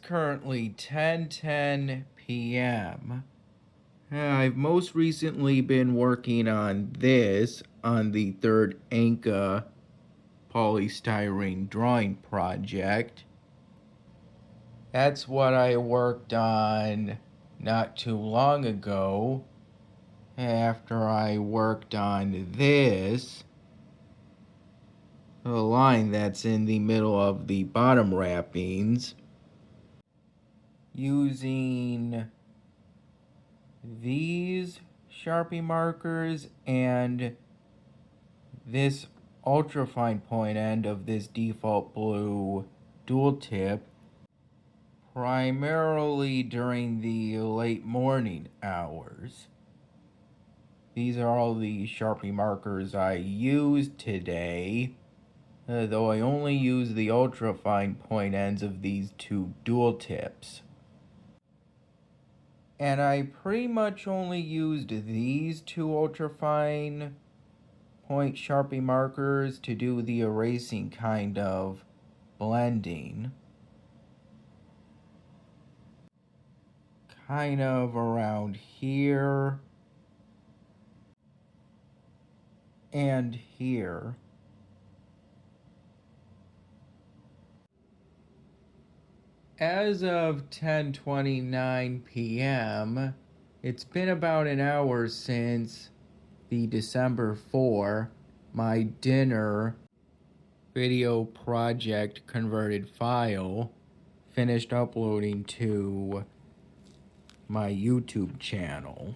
currently 10:10 p.m. I've most recently been working on this on the third Anka polystyrene drawing project. That's what I worked on not too long ago after I worked on this, the line that's in the middle of the bottom wrappings, using these Sharpie markers and this ultrafine point end of this default blue dual tip, primarily during the late morning hours. These are all the Sharpie markers I used today, though I only use the ultrafine point ends of these two dual tips. And I pretty much only used these two ultrafine point Sharpie markers to do the erasing kind of blending. Kind of around here and here. As of 10:29 p.m., it's been about an hour since the December 4, my dinner video project converted file finished uploading to my YouTube channel.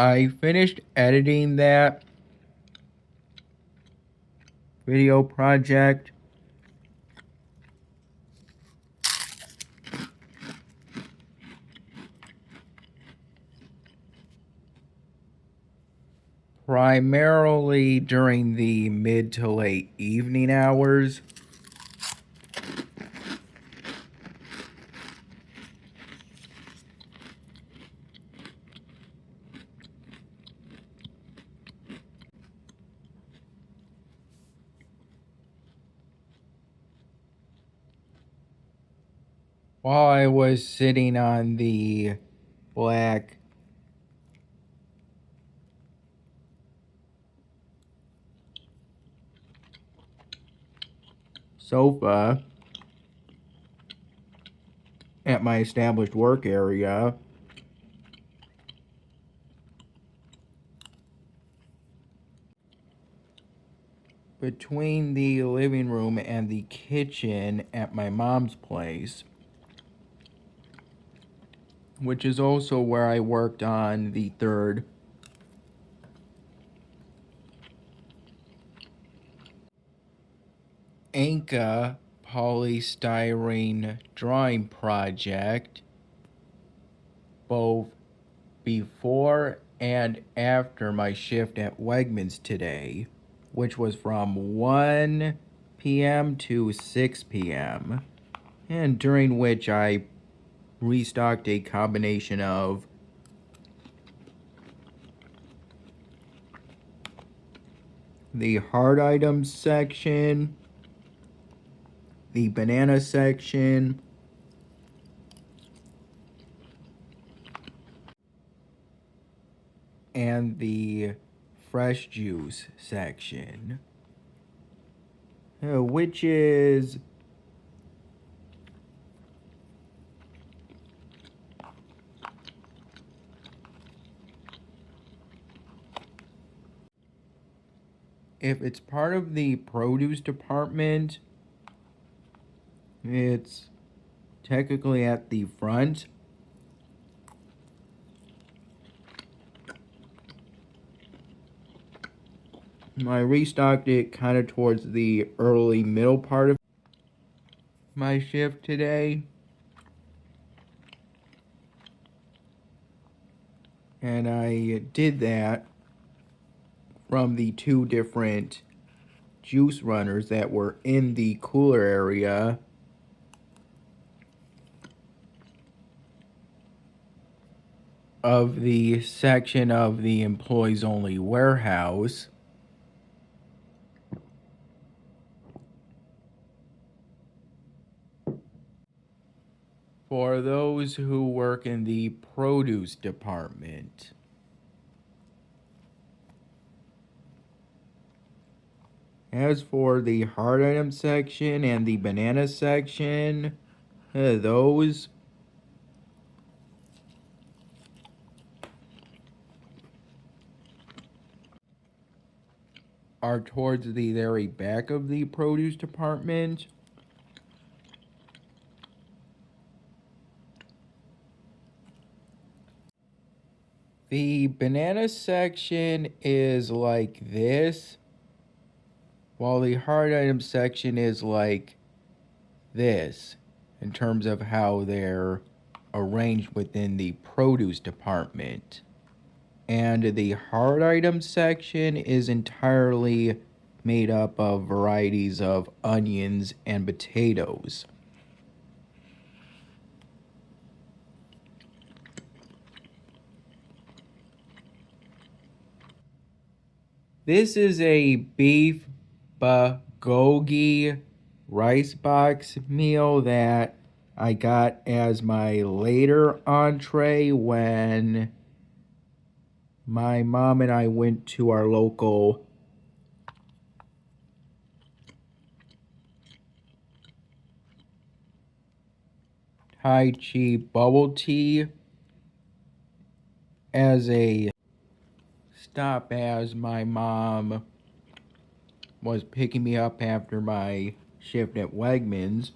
I finished editing that video project primarily during the mid to late evening hours. While I was sitting on the black sofa at my established work area, between the living room and the kitchen at my mom's place, which is also where I worked on the third Anka polystyrene drawing project, both before and after my shift at Wegmans today, which was from 1 p.m. to 6 p.m., and during which I restocked a combination of the hard items section, the banana section, and the fresh juice section, which is if it's part of the produce department, it's technically at the front. I restocked it kind of towards the early middle part of my shift today. And I did that from the two different juice runners that were in the cooler area. of the section of the employees only warehouse. For those who work in the produce department. As for the hard item section and the banana section, those are towards the very back of the produce department. The banana section is like this, while the hard item section is like this in terms of how they're arranged within the produce department. And the hard item section is entirely made up of varieties of onions and potatoes. This is a beef bulgogi rice box meal that I got as my later entree when my mom and I went to our local Tai Chi bubble tea as a stop, as my mom was picking me up after my shift at Wegmans.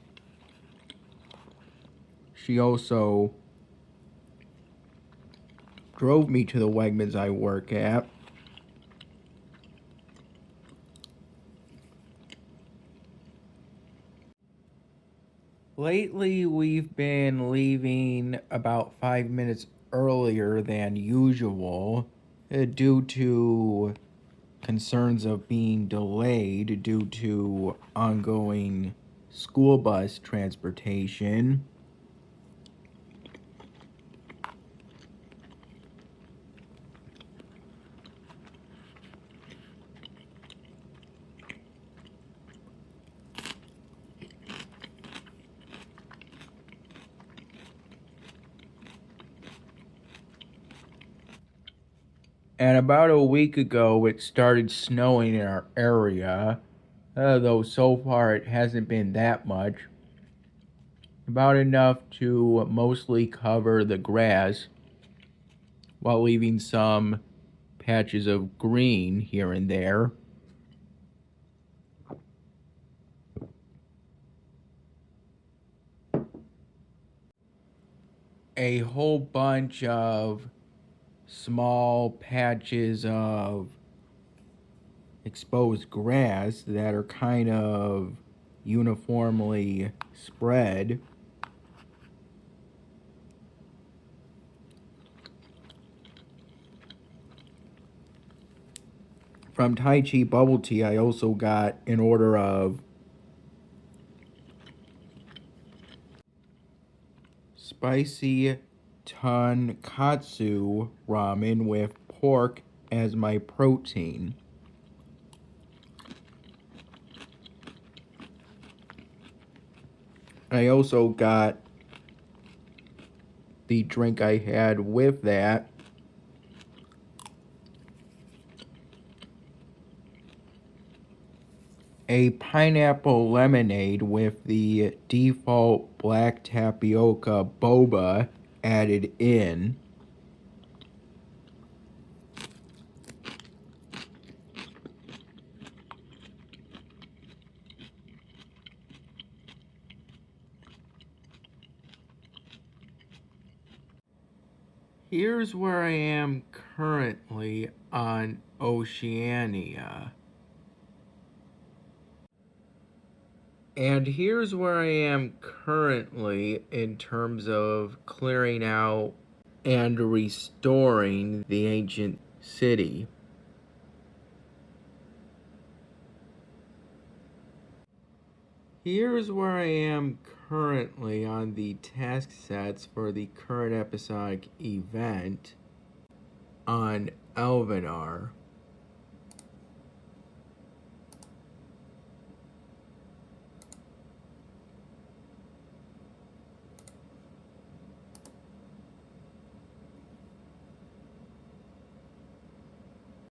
She also drove me to the Wegmans I work at. Lately, we've been leaving about 5 minutes earlier than usual due to concerns of being delayed due to ongoing school bus transportation. And about a week ago, it started snowing in our area, though so far it hasn't been that much. About enough to mostly cover the grass, while leaving some patches of green here and there. A whole bunch of small patches of exposed grass that are kind of uniformly spread. From Tai Chi Bubble Tea, I also got an order of spicy tonkatsu ramen with pork as my protein. I also got the drink I had with that, a pineapple lemonade with the default black tapioca boba added in. Here's where I am currently on Oceania. And here's where I am currently in terms of clearing out and restoring the ancient city. Here's where I am currently on the task sets for the current episodic event on Elvenar.